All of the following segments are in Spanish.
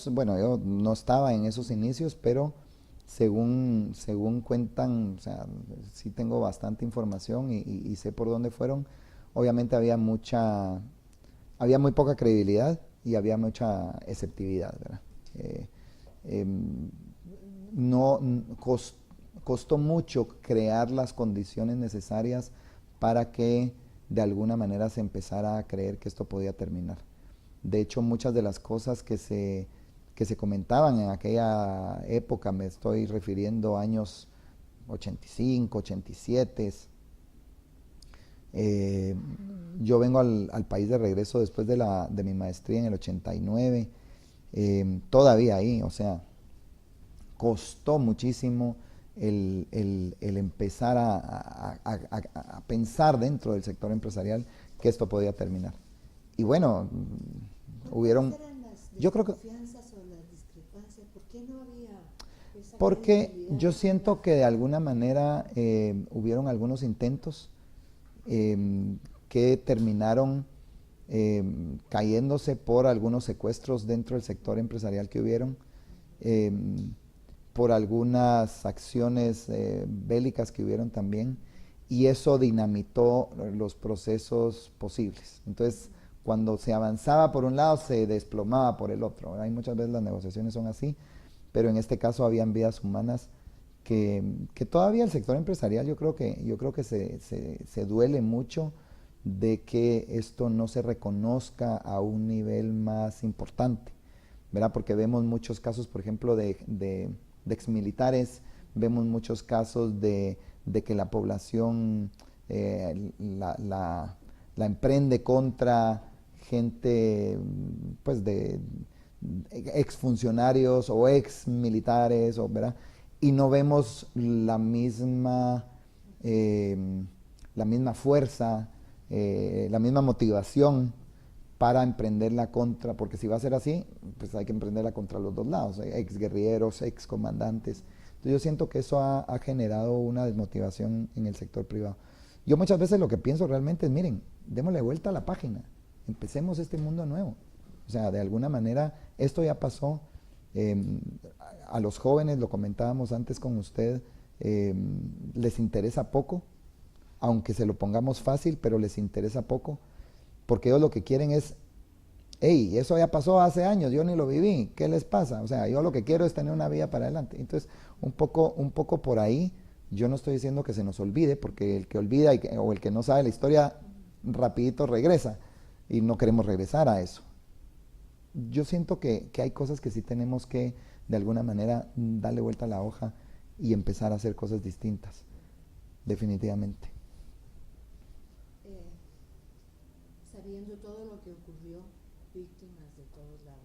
Bueno, yo no estaba en esos inicios, pero según cuentan, o sea, sí tengo bastante información y sé por dónde fueron. Obviamente había muy poca credibilidad y había mucha exceptividad, ¿verdad? Eh, em, no cos- Costó mucho crear las condiciones necesarias para que de alguna manera se empezara a creer que esto podía terminar. De hecho, muchas de las cosas que se comentaban en aquella época, me estoy refiriendo a años 85, 87. eh, yo vengo al país de regreso después de mi maestría en el 89, todavía ahí, o sea, costó muchísimo el empezar a pensar dentro del sector empresarial que esto podía terminar. Y bueno, ¿Cuáles hubieron, eran las yo creo que, desconfianzas o las discrepancias? ¿Por qué no había esa porque yo credibilidad en la siento que de alguna manera hubieron algunos intentos que terminaron eh, cayéndose por algunos secuestros dentro del sector empresarial que hubieron, eh, por algunas acciones bélicas que hubieron también, y eso dinamitó los procesos posibles. Entonces, cuando se avanzaba por un lado, se desplomaba por el otro, ¿verdad? Y muchas veces las negociaciones son así, pero en este caso habían vidas humanas que todavía el sector empresarial yo creo que se duele mucho de que esto no se reconozca a un nivel más importante, ¿verdad? Porque vemos muchos casos, por ejemplo, de exmilitares, vemos muchos casos de que la población la emprende contra gente, pues, de exfuncionarios o exmilitares, ¿verdad? Y no vemos eh, la misma fuerza, la misma motivación para emprenderla contra, porque si va a ser así, pues hay que emprenderla contra los dos lados, ex guerrilleros, ex comandantes. Entonces yo siento que eso ha generado una desmotivación en el sector privado. Yo muchas veces lo que pienso realmente es, miren, démosle vuelta a la página, empecemos este mundo nuevo. O sea, de alguna manera, esto ya pasó. eh, a los jóvenes, lo comentábamos antes con usted, eh, les interesa poco, aunque se lo pongamos fácil, pero les interesa poco, porque ellos lo que quieren es, hey, eso ya pasó hace años, yo ni lo viví, ¿qué les pasa? O sea, yo lo que quiero es tener una vida para adelante. Entonces, un poco por ahí, yo no estoy diciendo que se nos olvide, porque el que olvida o el que no sabe la historia, rapidito regresa, y no queremos regresar a eso. Yo siento que hay cosas que sí tenemos que, de alguna manera, darle vuelta a la hoja y empezar a hacer cosas distintas, definitivamente. eh, sabiendo todo lo que ocurrió, víctimas de todos lados?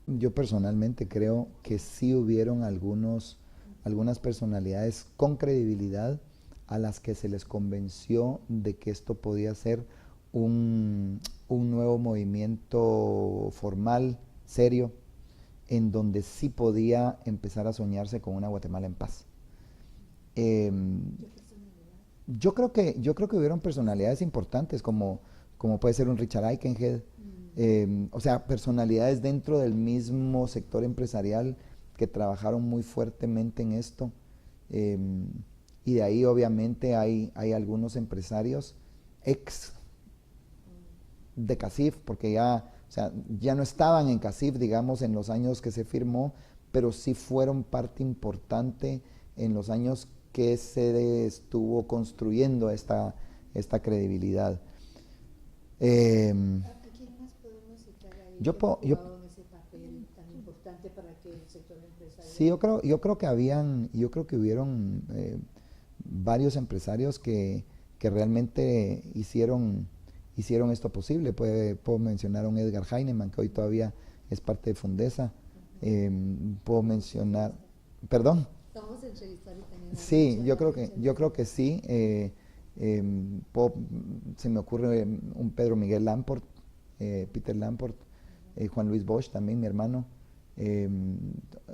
Yo personalmente creo que sí hubieron algunas personalidades con credibilidad a las que se les convenció de que esto podía ser un nuevo movimiento formal, serio, en donde sí podía empezar a soñarse con una Guatemala en paz. Eh, ¿Qué personalidad? yo creo que hubieron personalidades importantes como puede ser un Richard Aikenhead, Mm, o sea, personalidades dentro del mismo sector empresarial que trabajaron muy fuertemente en esto. eh, y de ahí obviamente hay algunos empresarios ex de CACIF, porque ya, o sea, ya no estaban en CACIF, digamos, en los años que se firmó, pero sí fueron parte importante en los años que se estuvo construyendo esta credibilidad. Eh, ¿A quién más podemos citar ahí yo, que haya po- yo, jugado ese papel tan importante para que el sector sí, empresarial? yo creo que hubieron varios empresarios que realmente hicieron esto posible. Puedo mencionar a un Edgar Heinemann, que hoy todavía es parte de Fundesa. Ajá. Eh, puedo Vamos a mencionar, entrevistar. perdón, Lo vamos a entrevistar y también a sí, yo creo que, mencionarlo yo creo ahí. que sí. Eh, puedo- Se me ocurre un Pedro Miguel Lamport, Peter Lamport, Juan Luis Bosch también, mi hermano. Eh,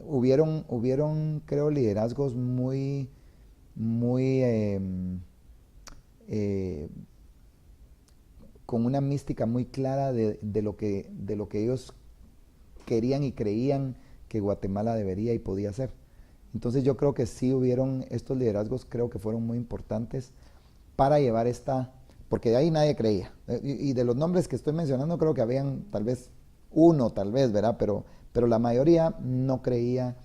hubieron, creo, liderazgos muy, eh, con una mística muy clara de lo que ellos querían y creían que Guatemala debería y podía hacer. Entonces yo creo que sí hubieron estos liderazgos, creo que fueron muy importantes para llevar esta, porque de ahí nadie creía. Y de los nombres que estoy mencionando creo que habían tal vez uno, tal vez, ¿verdad? Pero la mayoría no creía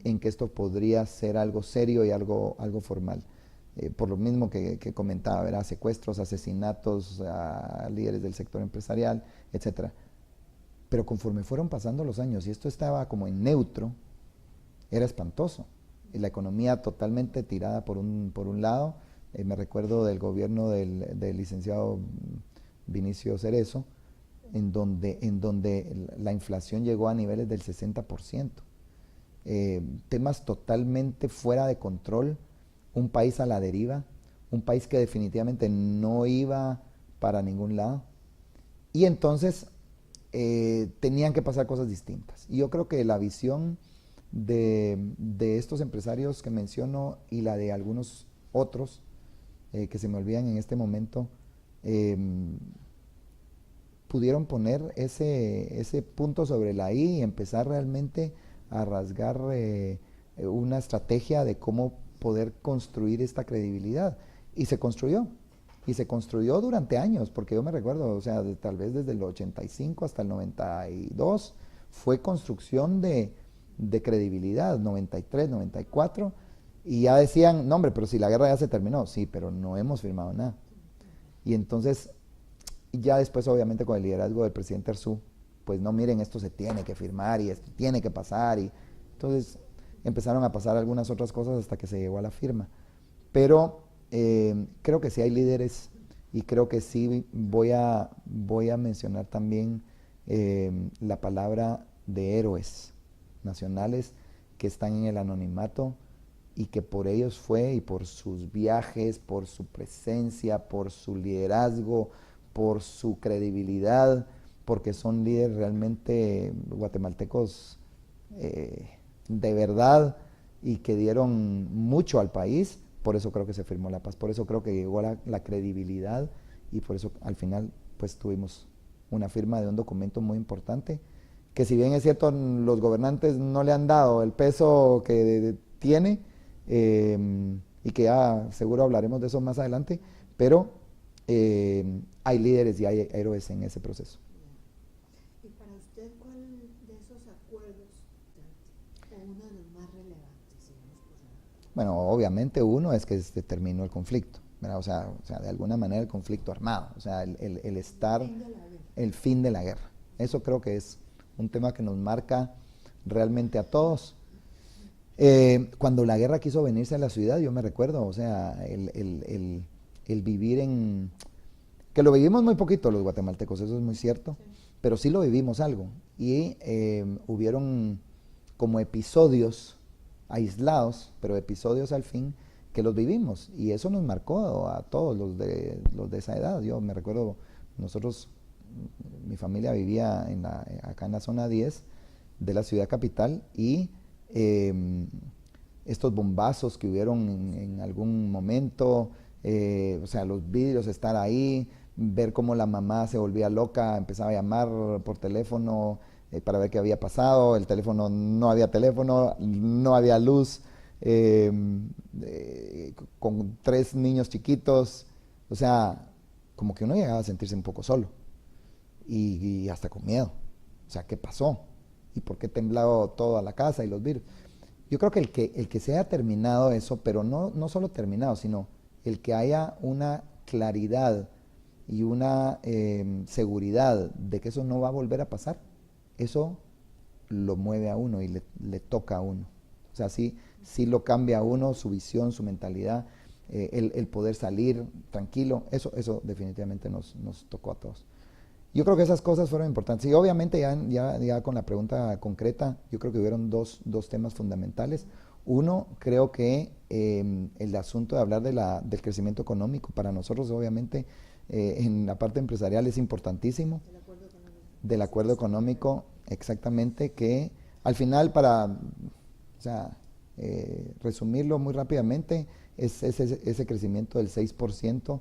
en que esto podría ser algo serio y algo formal. Por lo mismo que comentaba, ¿verdad? Secuestros, asesinatos a líderes del sector empresarial, etcétera. Pero conforme fueron pasando los años y esto estaba como en neutro, era espantoso. Y la economía totalmente tirada por un lado. Me recuerdo del gobierno del licenciado Vinicio Cerezo, en donde la inflación llegó a niveles del 60%. Temas totalmente fuera de control, un país a la deriva, un país que definitivamente no iba para ningún lado. Y entonces tenían que pasar cosas distintas. Y yo creo que la visión de estos empresarios que menciono y la de algunos otros que se me olvidan en este momento, pudieron poner ese punto sobre la I y empezar realmente a rasgar una estrategia de cómo poder construir esta credibilidad. Y se construyó. Y se construyó durante años, porque yo me recuerdo, o sea, tal vez desde el 85 hasta el 92, fue construcción de credibilidad, 93, 94, y ya decían, no hombre, pero si la guerra ya se terminó, sí, pero no hemos firmado nada. Y entonces, ya después obviamente con el liderazgo del presidente Arzú, pues no, miren, esto se tiene que firmar y esto tiene que pasar, y entonces empezaron a pasar algunas otras cosas hasta que se llegó a la firma. Pero creo que sí hay líderes y creo que sí voy a mencionar también la palabra de héroes nacionales que están en el anonimato y que por ellos fue y por sus viajes, por su presencia, por su liderazgo, por su credibilidad, porque son líderes realmente guatemaltecos de verdad y que dieron mucho al país. Por eso creo que se firmó la paz, por eso creo que llegó la credibilidad y por eso al final pues tuvimos una firma de un documento muy importante que, si bien es cierto los gobernantes no le han dado el peso que tiene, y que ya seguro hablaremos de eso más adelante, pero hay líderes y hay héroes en ese proceso. ¿Y para usted cuál de esos acuerdos o uno de los más relevantes, digamos, Bueno, obviamente uno es que se terminó el conflicto, ¿verdad? O sea, de alguna manera el conflicto armado, o sea, el estar, el fin de la guerra. Eso creo que es un tema que nos marca realmente a todos. Cuando la guerra quiso venirse a la ciudad, yo me recuerdo, o sea, el vivir en... que lo vivimos muy poquito los guatemaltecos, eso es muy cierto, pero sí lo vivimos algo. Y hubieron como episodios aislados, pero episodios al fin, que los vivimos. Y eso nos marcó a todos los de esa edad. Yo me recuerdo, nosotros, mi familia vivía acá en la zona 10 de la ciudad capital y estos bombazos que hubieron en algún momento, o sea, los vidrios estar ahí, ver cómo la mamá se volvía loca, empezaba a llamar por teléfono para ver qué había pasado, el teléfono, no había luz, con 3 niños chiquitos, o sea, como que uno llegaba a sentirse un poco solo y hasta con miedo. O sea, ¿qué pasó? ¿Y por qué temblaba toda la casa y los vidrios? Yo creo que el que se haya terminado eso, pero no solo terminado, sino el que haya una claridad y una seguridad de que eso no va a volver a pasar, eso lo mueve a uno y le toca a uno. O sea, sí lo cambia a uno, su visión, su mentalidad, el poder salir tranquilo, eso definitivamente nos tocó a todos. Yo creo que esas cosas fueron importantes. Y obviamente ya con la pregunta concreta, yo creo que hubieron dos temas fundamentales. Uno, creo que el asunto de hablar del crecimiento económico, para nosotros obviamente en la parte empresarial es importantísimo. Del acuerdo económico, exactamente, que al final resumirlo muy rápidamente, es ese crecimiento del 6%.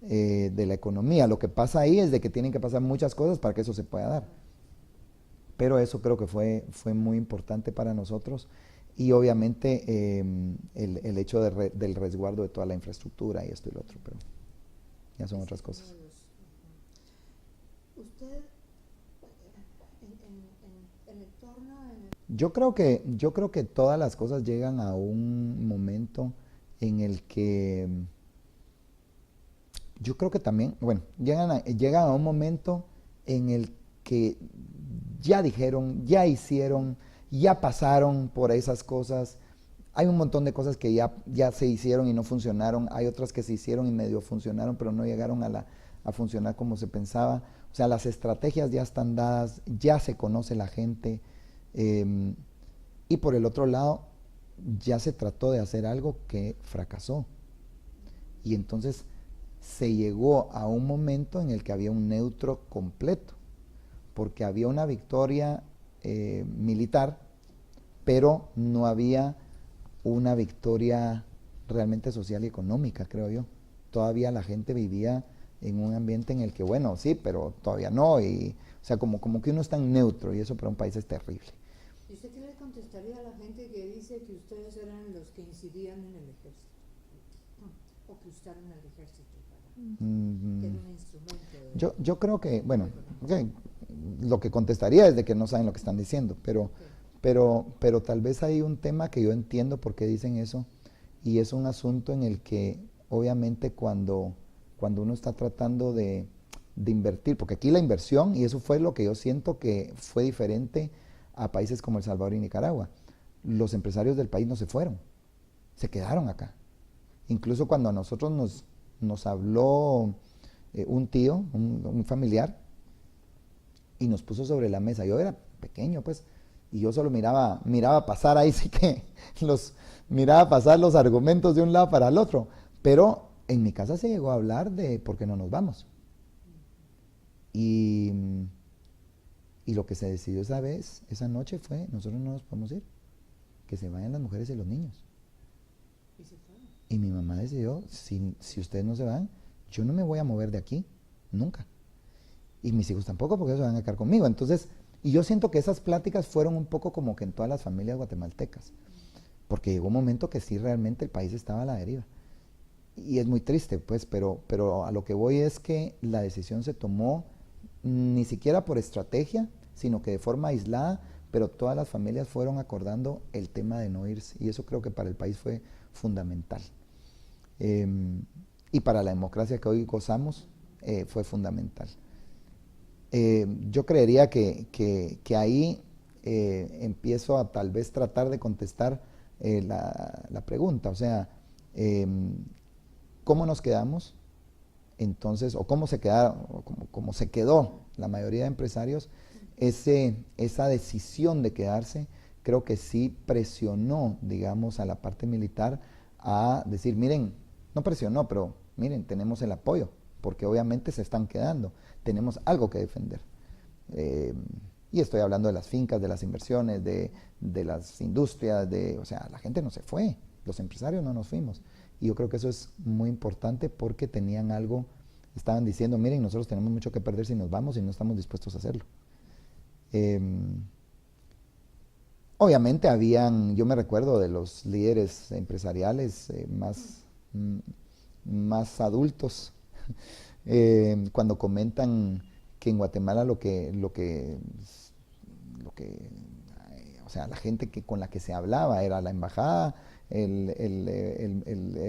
De la economía. Lo que pasa ahí es de que tienen que pasar muchas cosas para que eso se pueda dar. pero eso creo que fue muy importante para nosotros y obviamente el hecho del resguardo de toda la infraestructura y esto y lo otro, pero ya son otras cosas. Usted, en el entorno... Yo creo que todas las cosas llegan a un momento en el que yo creo que también, bueno, llegan a un momento en el que ya dijeron, ya hicieron, ya pasaron por esas cosas. Hay un montón de cosas que ya se hicieron y no funcionaron. Hay otras que se hicieron y medio funcionaron, pero no llegaron a funcionar como se pensaba. O sea, las estrategias ya están dadas, ya se conoce la gente. Y por el otro lado, ya se trató de hacer algo que fracasó. Y entonces se llegó a un momento en el que había un neutro completo, porque había una victoria militar, pero no había una victoria realmente social y económica, creo yo. Todavía la gente vivía en un ambiente en el que, bueno, sí, pero todavía no, y, o sea, como que uno está en neutro, y eso para un país es terrible. ¿Y usted qué le contestaría a la gente que dice que ustedes eran los que incidían en el ejército? O que usaron al ejército para que era un instrumento yo creo que, bueno, okay, lo que contestaría es de que no saben lo que están diciendo, pero tal vez hay un tema que yo entiendo por qué dicen eso, y es un asunto en el que obviamente cuando uno está tratando de invertir, porque aquí la inversión, y eso fue lo que yo siento que fue diferente a países como El Salvador y Nicaragua, los empresarios del país no se fueron, se quedaron acá. Incluso cuando a nosotros nos habló un tío, un familiar, y nos puso sobre la mesa, yo era pequeño pues, y yo solo miraba pasar ahí, sí que miraba pasar los argumentos de un lado para el otro, pero en mi casa se llegó a hablar de por qué no nos vamos. Y lo que se decidió esa noche fue, nosotros no nos podemos ir, que se vayan las mujeres y los niños. Y mi mamá decidió, si ustedes no se van, yo no me voy a mover de aquí, nunca. Y mis hijos tampoco, porque ellos se van a quedar conmigo. Entonces, y yo siento que esas pláticas fueron un poco como que en todas las familias guatemaltecas, porque llegó un momento que sí realmente el país estaba a la deriva. Y es muy triste, pues, pero a lo que voy es que la decisión se tomó ni siquiera por estrategia, sino que de forma aislada, pero todas las familias fueron acordando el tema de no irse, y eso creo que para el país fue fundamental. Y para la democracia que hoy gozamos, fue fundamental. Yo creería que ahí empiezo a tal vez tratar de contestar la pregunta, o sea, ¿cómo nos quedamos? Entonces, o cómo se quedaron, o cómo se quedó la mayoría de empresarios, esa decisión de quedarse, creo que sí presionó, digamos, a la parte militar a decir, miren, no presionó, pero miren, tenemos el apoyo, porque obviamente se están quedando, tenemos algo que defender. Y estoy hablando de las fincas, de las inversiones, de las industrias, o sea, la gente no se fue, los empresarios no nos fuimos. Y yo creo que eso es muy importante porque tenían algo, estaban diciendo, miren, nosotros tenemos mucho que perder si nos vamos y no estamos dispuestos a hacerlo. Obviamente yo me recuerdo de los líderes empresariales más adultos, cuando comentan que en Guatemala lo que o sea, la gente con la que se hablaba era la embajada, el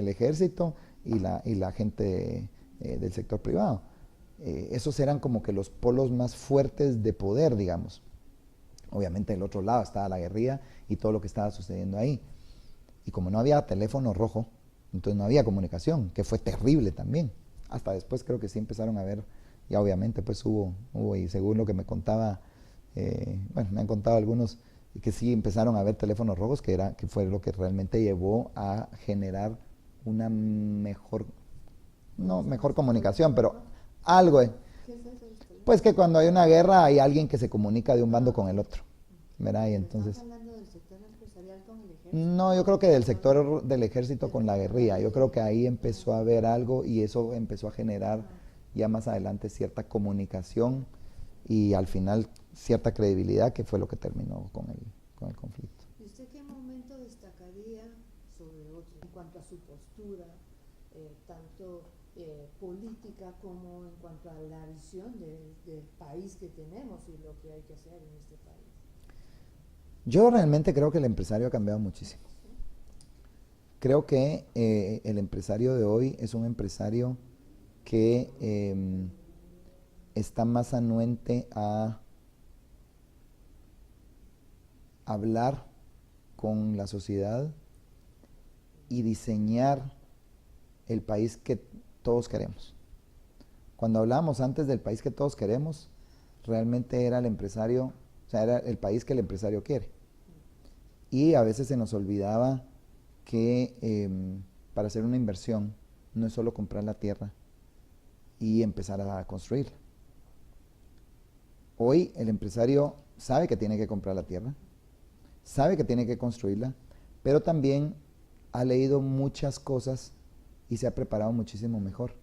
ejército y la gente del sector privado. Esos eran como que los polos más fuertes de poder, digamos. Obviamente del otro lado estaba la guerrilla y todo lo que estaba sucediendo ahí. Y como no había teléfono rojo, entonces no había comunicación, que fue terrible también. Hasta después creo que sí empezaron a ver, ya obviamente pues hubo y según lo que me contaba, bueno, me han contado algunos que sí empezaron a ver teléfonos rojos, que fue lo que realmente llevó a generar una mejor comunicación, pero algo, ¿Qué es eso? pues que cuando hay una guerra hay alguien que se comunica de un bando con el otro, ¿verdad? Y entonces, ¿Estás hablando del sector empresarial con el ejército? no, yo creo que del sector del ejército con la guerrilla, yo creo que ahí empezó a haber algo y eso empezó a generar ya más adelante cierta comunicación y al final cierta credibilidad, que fue lo que terminó con el conflicto. ¿Y usted qué momento destacaría sobre otro en cuanto a su postura, tanto política como en cuanto a la visión del país que tenemos y lo que hay que hacer en este país? Yo realmente creo que el empresario ha cambiado muchísimo. Creo que el empresario de hoy es un empresario que está más anuente a hablar con la sociedad y diseñar el país que todos queremos. Cuando hablábamos antes del país que todos queremos, realmente era el empresario, o sea, era el país que el empresario quiere. Y a veces se nos olvidaba que para hacer una inversión no es solo comprar la tierra y empezar a construirla. Hoy el empresario sabe que tiene que comprar la tierra, sabe que tiene que construirla, pero también ha leído muchas cosas y se ha preparado muchísimo mejor.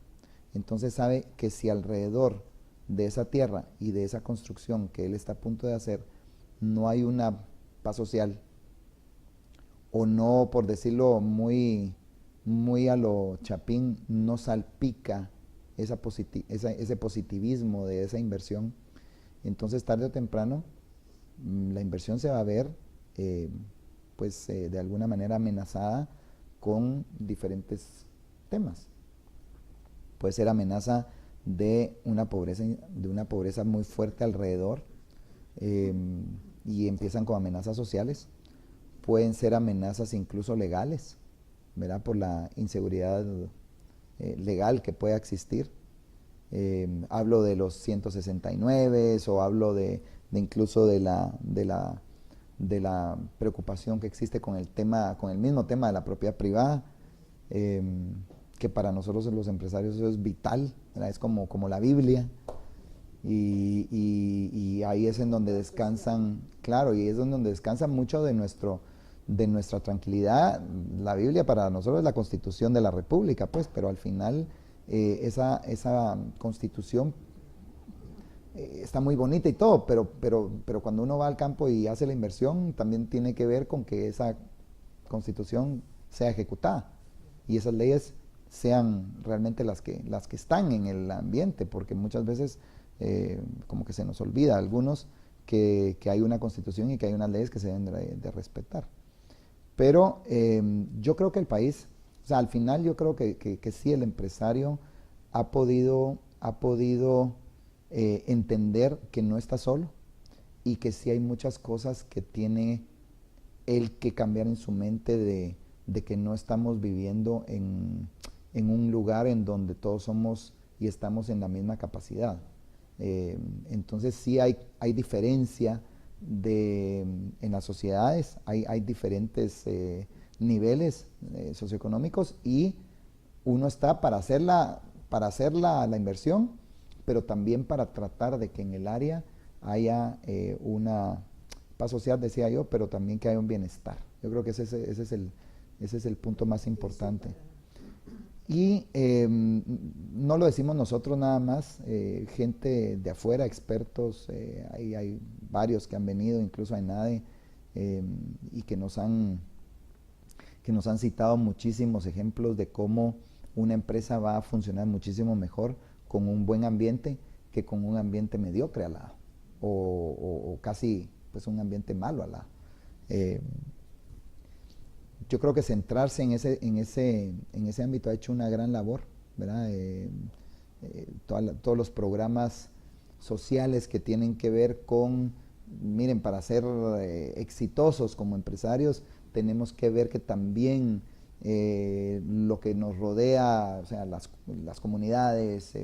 Entonces sabe que si alrededor de esa tierra y de esa construcción que él está a punto de hacer no hay una paz social, o no, por decirlo muy a lo chapín, no salpica ese positivismo de esa inversión, entonces tarde o temprano la inversión se va a ver de alguna manera amenazada con diferentes temas. Puede ser amenaza de una pobreza muy fuerte alrededor, y empiezan con amenazas sociales. Pueden ser amenazas incluso legales, ¿verdad? Por la inseguridad legal que pueda existir. Hablo de los 169 o hablo de incluso de la preocupación que existe con el mismo tema de la propiedad privada, que para nosotros los empresarios eso es vital, ¿verdad? Es como la Biblia. Y ahí es en donde descansan, claro, y es donde descansa mucho de nuestra tranquilidad. La Biblia para nosotros es la Constitución de la República, pues, pero al final esa Constitución está muy bonita y todo, pero cuando uno va al campo y hace la inversión, también tiene que ver con que esa Constitución sea ejecutada y esas leyes sean realmente las que están en el ambiente, porque muchas veces como que se nos olvida a algunos que hay una Constitución y que hay unas leyes que se deben de respetar. Pero yo creo que el país, o sea, al final yo creo que sí, el empresario ha podido entender que no está solo y que sí hay muchas cosas que tiene él que cambiar en su mente de que no estamos viviendo en un lugar en donde todos somos y estamos en la misma capacidad. Entonces sí hay diferencia en las sociedades, hay diferentes niveles socioeconómicos y uno está para hacer la inversión, pero también para tratar de que en el área haya una paz social, decía yo, pero también que haya un bienestar. Yo creo que ese es el punto más importante. Y no lo decimos nosotros nada más, gente de afuera, expertos, hay varios que han venido, incluso a ENADE, y que nos han citado muchísimos ejemplos de cómo una empresa va a funcionar muchísimo mejor con un buen ambiente que con un ambiente mediocre al lado, o casi pues un ambiente malo al lado. Yo creo que centrarse en ese ámbito ha hecho una gran labor, ¿verdad? Todos los programas sociales que tienen que ver con, miren, para ser exitosos como empresarios, tenemos que ver que también lo que nos rodea, o sea, las comunidades,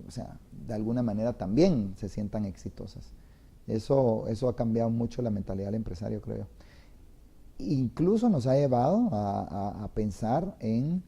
o sea, de alguna manera también se sientan exitosas. Eso ha cambiado mucho la mentalidad del empresario, creo yo. Incluso nos ha llevado a pensar en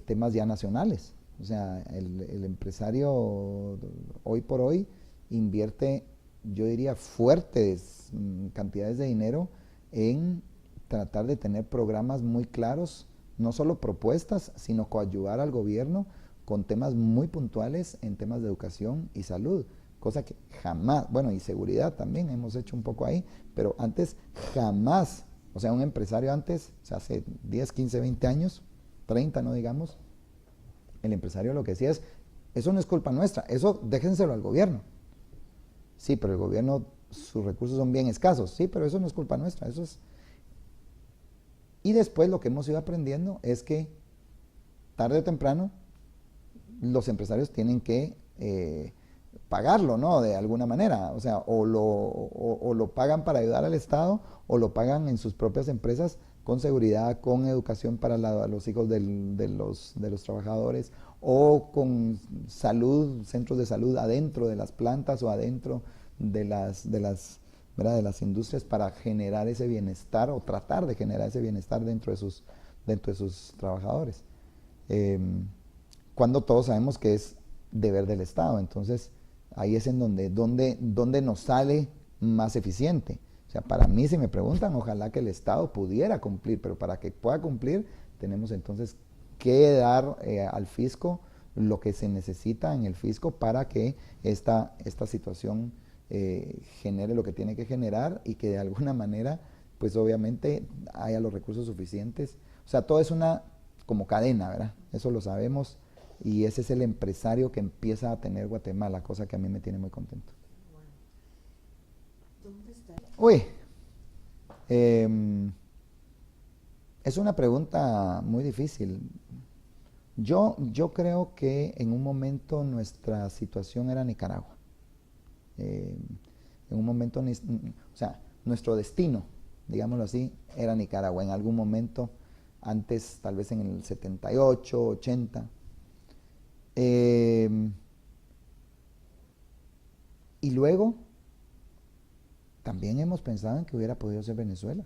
temas ya nacionales. O sea, el empresario hoy por hoy invierte, yo diría, fuertes cantidades de dinero en tratar de tener programas muy claros, no solo propuestas, sino coadyuvar al gobierno con temas muy puntuales en temas de educación y salud, cosa que jamás, bueno, y seguridad también hemos hecho un poco ahí, pero antes jamás, o sea, un empresario antes, o sea, hace 10, 15, 20 años, 30 no digamos, el empresario lo que decía es, eso no es culpa nuestra, eso déjenselo al gobierno. Sí, pero el gobierno, sus recursos son bien escasos, sí, pero eso no es culpa nuestra, eso es... Y después lo que hemos ido aprendiendo es que tarde o temprano los empresarios tienen que pagarlo, ¿no? De alguna manera, o sea, o lo pagan para ayudar al Estado o lo pagan en sus propias empresas con seguridad, con educación para los hijos de los trabajadores o con salud, centros de salud adentro de las plantas o adentro ¿verdad? De las industrias para generar ese bienestar o tratar de generar ese bienestar dentro de sus trabajadores. Cuando todos sabemos que es deber del Estado. Entonces, ahí es en donde nos sale más eficiente. O sea, para mí, si me preguntan, ojalá que el Estado pudiera cumplir, pero para que pueda cumplir, tenemos entonces que dar al fisco lo que se necesita en el fisco para que esta situación genere lo que tiene que generar y que de alguna manera, pues obviamente, haya los recursos suficientes. O sea, todo es una como cadena, ¿verdad? Eso lo sabemos. Y ese es el empresario que empieza a tener Guatemala, cosa que a mí me tiene muy contento. Bueno, ¿dónde está? Uy, es una pregunta muy difícil. Yo creo que en un momento nuestra situación era Nicaragua. En un momento, o sea, nuestro destino, digámoslo así, era Nicaragua. En algún momento, antes, tal vez en el 78, 80. Y luego también hemos pensado en que hubiera podido ser Venezuela.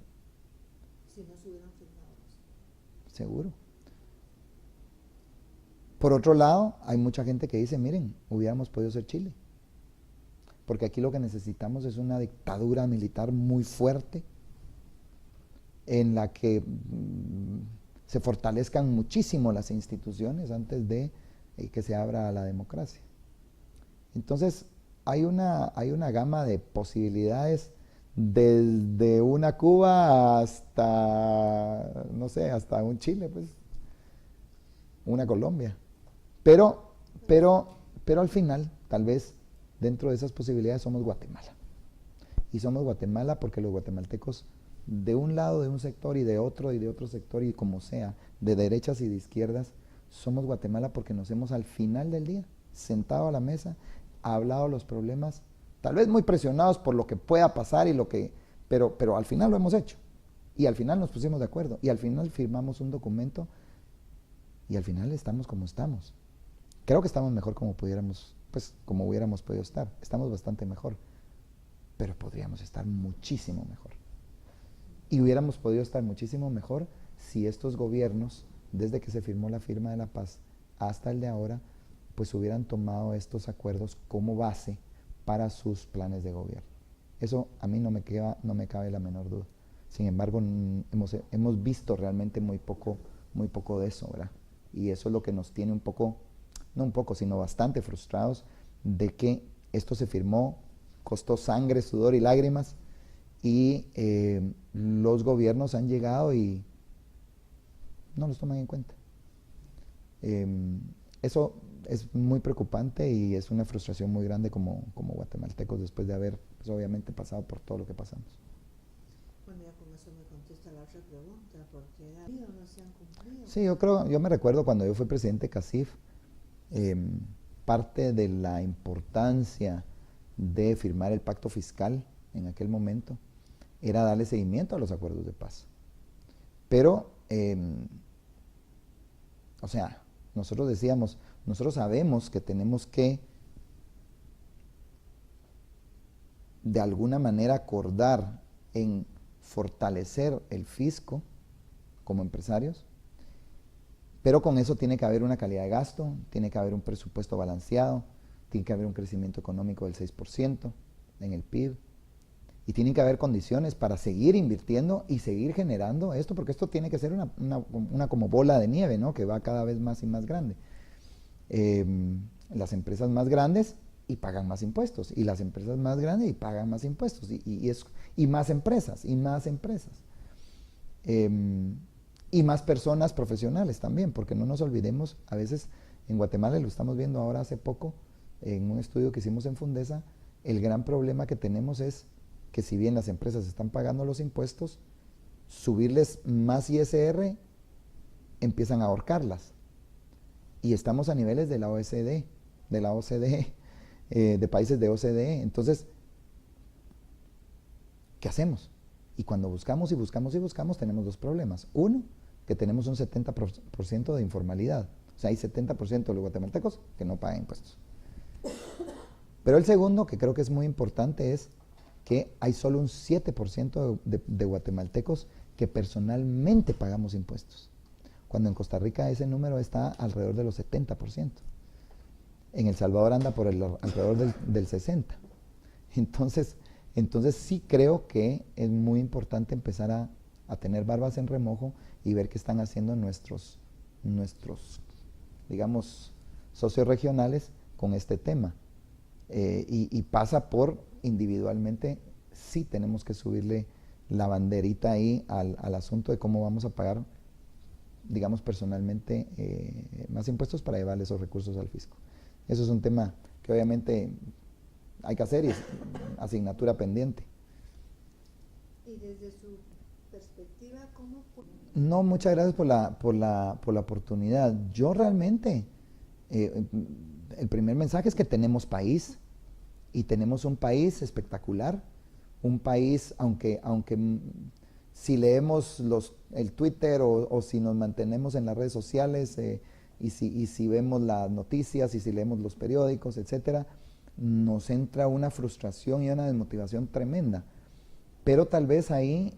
Si no se hubieran firmado. Seguro. Por otro lado, hay mucha gente que dice, miren, hubiéramos podido ser Chile. Porque aquí lo que necesitamos es una dictadura militar muy fuerte en la que se fortalezcan muchísimo las instituciones antes de que se abra a la democracia. Entonces, hay una gama de posibilidades desde una Cuba hasta, no sé, hasta un Chile, pues, una Colombia. Pero al final, tal vez, dentro de esas posibilidades somos Guatemala. Y somos Guatemala porque los guatemaltecos, de un lado de un sector y de otro sector, y como sea, de derechas y de izquierdas, somos Guatemala porque nos hemos al final del día sentado a la mesa, hablado los problemas, tal vez muy presionados por lo que pueda pasar pero al final lo hemos hecho. Y al final nos pusimos de acuerdo. Y al final firmamos un documento. Y al final estamos como estamos. Creo que estamos mejor como hubiéramos podido estar. Estamos bastante mejor. Pero podríamos estar muchísimo mejor. Y hubiéramos podido estar muchísimo mejor si estos gobiernos, desde que se firmó la firma de la paz hasta el de ahora, pues hubieran tomado estos acuerdos como base para sus planes de gobierno. Eso a mí no me cabe la menor duda. Sin embargo, hemos visto realmente muy poco de eso, ¿verdad? Y eso es lo que nos tiene no un poco, sino bastante frustrados de que esto se firmó, costó sangre, sudor y lágrimas, y los gobiernos han llegado y no los toman en cuenta. Eso es muy preocupante y es una frustración muy grande como guatemaltecos después de haber, pues, obviamente, pasado por todo lo que pasamos. Bueno, ya con eso me contesta la otra pregunta, ¿por qué no se han cumplido? Sí, yo me recuerdo cuando yo fui presidente de CACIF, parte de la importancia de firmar el pacto fiscal en aquel momento era darle seguimiento a los acuerdos de paz. Pero, o sea, nosotros decíamos, nosotros sabemos que tenemos que de alguna manera acordar en fortalecer el fisco como empresarios, pero con eso tiene que haber una calidad de gasto, tiene que haber un presupuesto balanceado, tiene que haber un crecimiento económico del 6% en el PIB, y tienen que haber condiciones para seguir invirtiendo y seguir generando esto, porque esto tiene que ser una como bola de nieve, ¿no? Que va cada vez más y más grande. Las empresas más grandes y pagan más impuestos, y las empresas más grandes y pagan más impuestos, y más empresas, y más empresas. Y más personas profesionales también, porque no nos olvidemos, a veces en Guatemala, lo estamos viendo ahora hace poco, en un estudio que hicimos en Fundesa, el gran problema que tenemos es que si bien las empresas están pagando los impuestos, subirles más ISR empiezan a ahorcarlas. Y estamos a niveles de la OECD, de países de OCDE. Entonces, ¿qué hacemos? Y cuando buscamos y buscamos y buscamos, tenemos dos problemas. Uno, que tenemos un 70% de informalidad. O sea, hay 70% de los guatemaltecos que no pagan impuestos. Pero el segundo, que creo que es muy importante, es que hay solo un 7% de guatemaltecos que personalmente pagamos impuestos, cuando en Costa Rica ese número está alrededor de los 70%. En El Salvador anda por alrededor del 60%. Entonces sí creo que es muy importante empezar a tener barbas en remojo y ver qué están haciendo nuestros digamos, socios regionales con este tema. Y pasa por individualmente, sí tenemos que subirle la banderita ahí al asunto de cómo vamos a pagar, digamos, personalmente más impuestos para llevarle esos recursos al fisco. Eso es un tema que obviamente hay que hacer y es asignatura pendiente. Y desde su perspectiva, ¿cómo? No, muchas gracias por la oportunidad. Yo realmente, el primer mensaje es que tenemos país, y tenemos un país espectacular, un país, aunque si leemos el Twitter o si nos mantenemos en las redes sociales y si vemos las noticias y si leemos los periódicos, etcétera, nos entra una frustración y una desmotivación tremenda. Pero tal vez ahí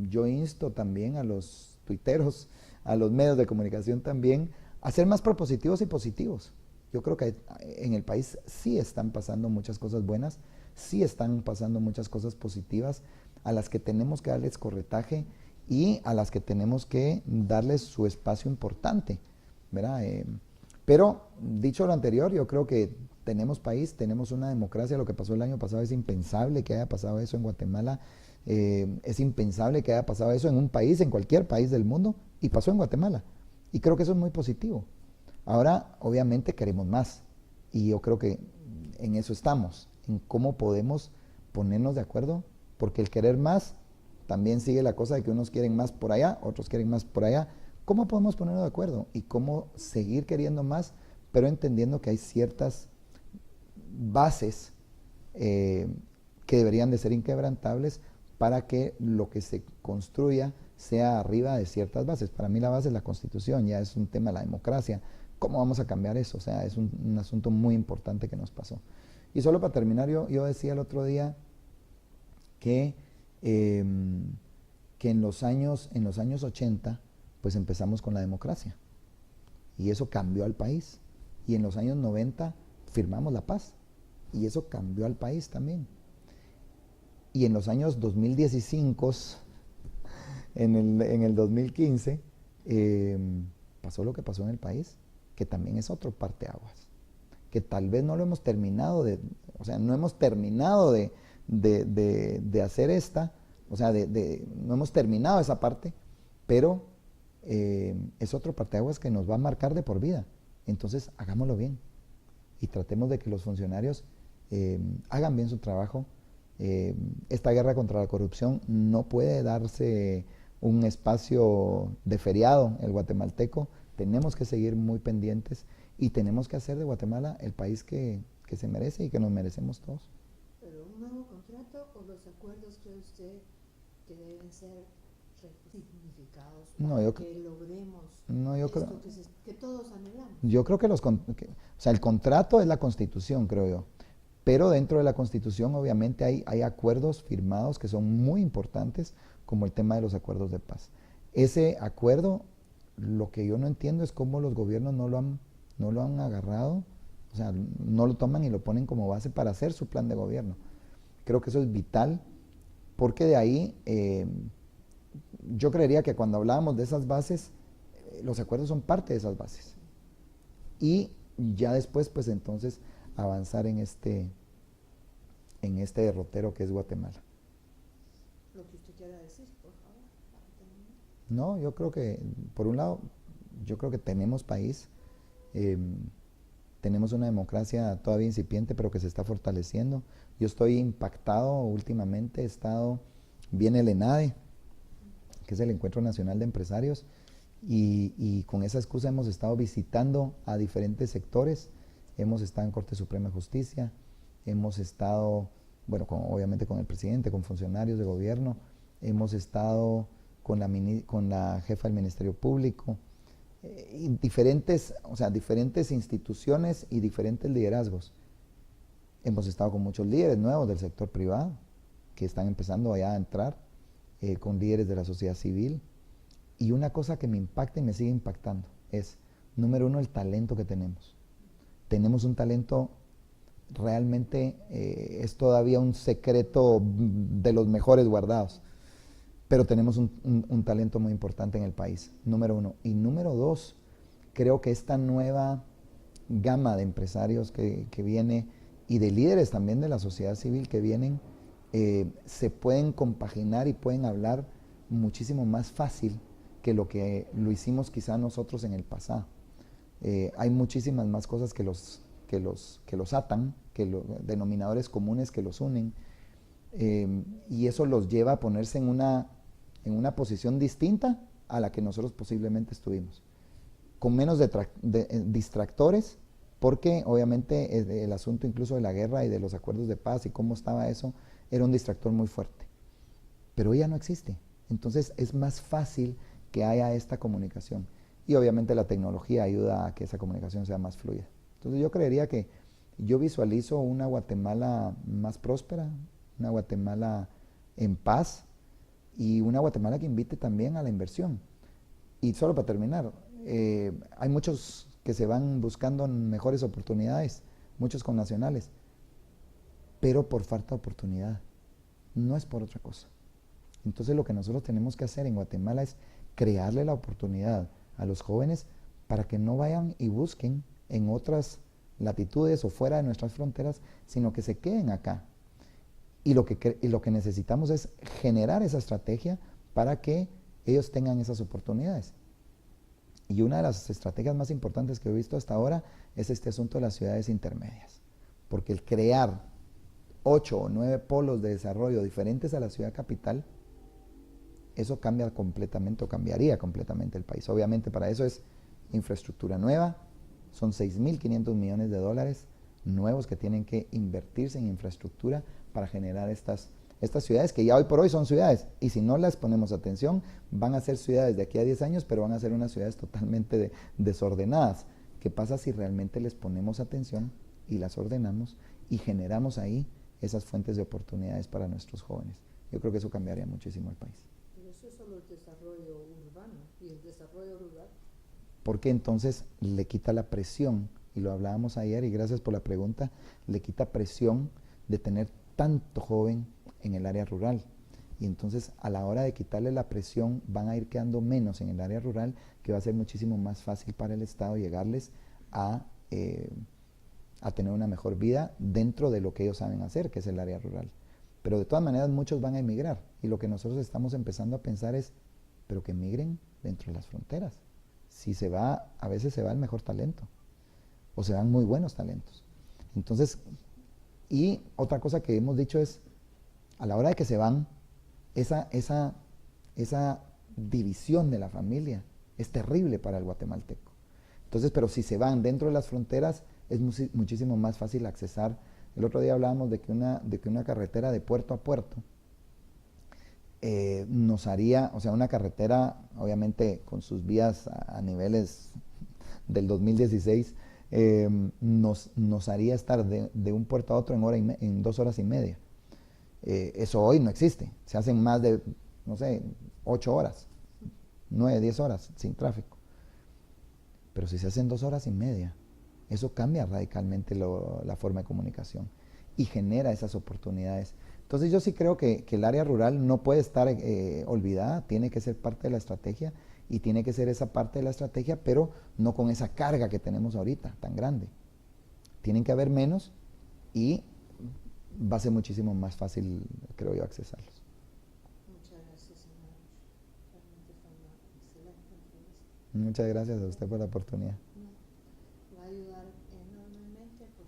yo insto también a los tuiteros, a los medios de comunicación también, a ser más propositivos y positivos. Yo creo que en el país sí están pasando muchas cosas buenas, sí están pasando muchas cosas positivas a las que tenemos que darles corretaje y a las que tenemos que darles su espacio importante, ¿verdad? Pero dicho lo anterior, yo creo que tenemos país, tenemos una democracia. Lo que pasó el año pasado es impensable que haya pasado eso en Guatemala, es impensable que haya pasado eso en un país, en cualquier país del mundo, y pasó en Guatemala. Y creo que eso es muy positivo. Ahora, obviamente, queremos más, y yo creo que en eso estamos, en cómo podemos ponernos de acuerdo, porque el querer más también sigue la cosa de que unos quieren más por allá, otros quieren más por allá. ¿Cómo podemos ponernos de acuerdo? Y cómo seguir queriendo más, pero entendiendo que hay ciertas bases que deberían de ser inquebrantables para que lo que se construya sea arriba de ciertas bases. Para mí la base es la Constitución, ya es un tema de la democracia. ¿Cómo vamos a cambiar eso? O sea, es un asunto muy importante que nos pasó. Y solo para terminar, yo decía el otro día que en los años 80, pues empezamos con la democracia. Y eso cambió al país. Y en los años 90 firmamos la paz. Y eso cambió al país también. Y en los años 2015, en el 2015, pasó lo que pasó en el país, que también es otro parteaguas, que tal vez no lo hemos terminado no hemos terminado de hacer no hemos terminado esa parte, pero es otro parteaguas que nos va a marcar de por vida. Entonces, hagámoslo bien y tratemos de que los funcionarios hagan bien su trabajo. Esta guerra contra la corrupción no puede darse un espacio de feriado, el guatemalteco. Tenemos que seguir muy pendientes y tenemos que hacer de Guatemala el país que se merece y que nos merecemos todos. ¿Pero un nuevo contrato o los acuerdos cree usted que deben ser significados para que logremos esto que todos anhelamos? Yo creo que el contrato es la Constitución, creo yo. Pero dentro de la Constitución obviamente hay acuerdos firmados que son muy importantes, como el tema de los acuerdos de paz. Ese acuerdo, lo que yo no entiendo es cómo los gobiernos no lo han agarrado, o sea, no lo toman y lo ponen como base para hacer su plan de gobierno. Creo que eso es vital, porque de ahí yo creería que cuando hablábamos de esas bases, los acuerdos son parte de esas bases. Y ya después, pues entonces, avanzar en este derrotero que es Guatemala. Lo que usted quiera decir, por favor, para terminar. No, yo creo que, por un lado, yo creo que tenemos país, eh, tenemos una democracia todavía incipiente, pero que se está fortaleciendo. Yo estoy impactado últimamente, viene el ENADE, que es el Encuentro Nacional de Empresarios, y con esa excusa hemos estado visitando a diferentes sectores. Hemos estado en Corte Suprema de Justicia, hemos estado, bueno, obviamente con el presidente, con funcionarios de gobierno, hemos estado con la jefa del Ministerio Público, y diferentes instituciones y diferentes liderazgos. Hemos estado con muchos líderes nuevos del sector privado que están empezando allá a entrar, con líderes de la sociedad civil. Y una cosa que me impacta y me sigue impactando es, número uno, el talento que tenemos. Tenemos un talento realmente, es todavía un secreto de los mejores guardados, pero tenemos un talento muy importante en el país, número uno. Y número dos, creo que esta nueva gama de empresarios que viene y de líderes también de la sociedad civil que vienen, se pueden compaginar y pueden hablar muchísimo más fácil que lo que lo hicimos quizá nosotros en el pasado. Hay muchísimas más cosas que los atan, denominadores comunes que los unen, y eso los lleva a ponerse en una posición distinta a la que nosotros posiblemente estuvimos, con menos distractores, porque obviamente el asunto incluso de la guerra y de los acuerdos de paz y cómo estaba eso, era un distractor muy fuerte, pero hoy ya no existe. Entonces es más fácil que haya esta comunicación, y obviamente la tecnología ayuda a que esa comunicación sea más fluida. Entonces yo creería que yo visualizo una Guatemala más próspera, una Guatemala en paz, y una Guatemala que invite también a la inversión. Y solo para terminar, hay muchos que se van buscando mejores oportunidades, muchos connacionales, pero por falta de oportunidad, no es por otra cosa. Entonces lo que nosotros tenemos que hacer en Guatemala es crearle la oportunidad a los jóvenes para que no vayan y busquen en otras latitudes o fuera de nuestras fronteras, sino que se queden acá. Y lo que necesitamos es generar esa estrategia para que ellos tengan esas oportunidades. Y una de las estrategias más importantes que he visto hasta ahora es este asunto de las ciudades intermedias. Porque el crear 8 o 9 polos de desarrollo diferentes a la ciudad capital, eso cambia completamente o cambiaría completamente el país. Obviamente para eso es infraestructura nueva, son 6.500 millones de dólares nuevos que tienen que invertirse en infraestructura para generar estas ciudades que ya hoy por hoy son ciudades, y si no les ponemos atención van a ser ciudades de aquí a 10 años, pero van a ser unas ciudades totalmente desordenadas. ¿Qué pasa si realmente les ponemos atención y las ordenamos y generamos ahí esas fuentes de oportunidades para nuestros jóvenes? Yo creo que eso cambiaría muchísimo el país. Pero eso es solo el desarrollo urbano y el desarrollo rural. Porque entonces le quita la presión, y lo hablábamos ayer, y gracias por la pregunta, le quita presión de tener tanto joven en el área rural. Y entonces a la hora de quitarle la presión van a ir quedando menos en el área rural, que va a ser muchísimo más fácil para el Estado llegarles a tener una mejor vida dentro de lo que ellos saben hacer, que es el área rural. Pero de todas maneras muchos van a emigrar, y lo que nosotros estamos empezando a pensar es, pero que emigren dentro de las fronteras. Si se va, a veces se va el mejor talento, o se van muy buenos talentos. Entonces, y otra cosa que hemos dicho es, a la hora de que se van, esa división de la familia es terrible para el guatemalteco. Entonces, pero si se van dentro de las fronteras, es muchísimo más fácil accesar. El otro día hablábamos de que una carretera de puerto a puerto nos haría, o sea, una carretera, obviamente con sus vías a niveles del 2016, nos haría estar de un puerto a otro en 2 horas y media. Eso hoy no existe. Se hacen más de, 8 horas, 9, 10 horas sin tráfico. Pero si se hacen 2 horas y media, eso cambia radicalmente la forma de comunicación y genera esas oportunidades. Entonces yo sí creo que el área rural no puede estar olvidada, tiene que ser parte de la estrategia, y tiene que ser esa parte de la estrategia, pero no con esa carga que tenemos ahorita tan grande. tienen que haber menos y va a ser muchísimo más fácil, creo yo, accesarlos. Muchas gracias, señor. Realmente fue una excelente entrevista. Muchas gracias a usted por la oportunidad. No, va a ayudar enormemente porque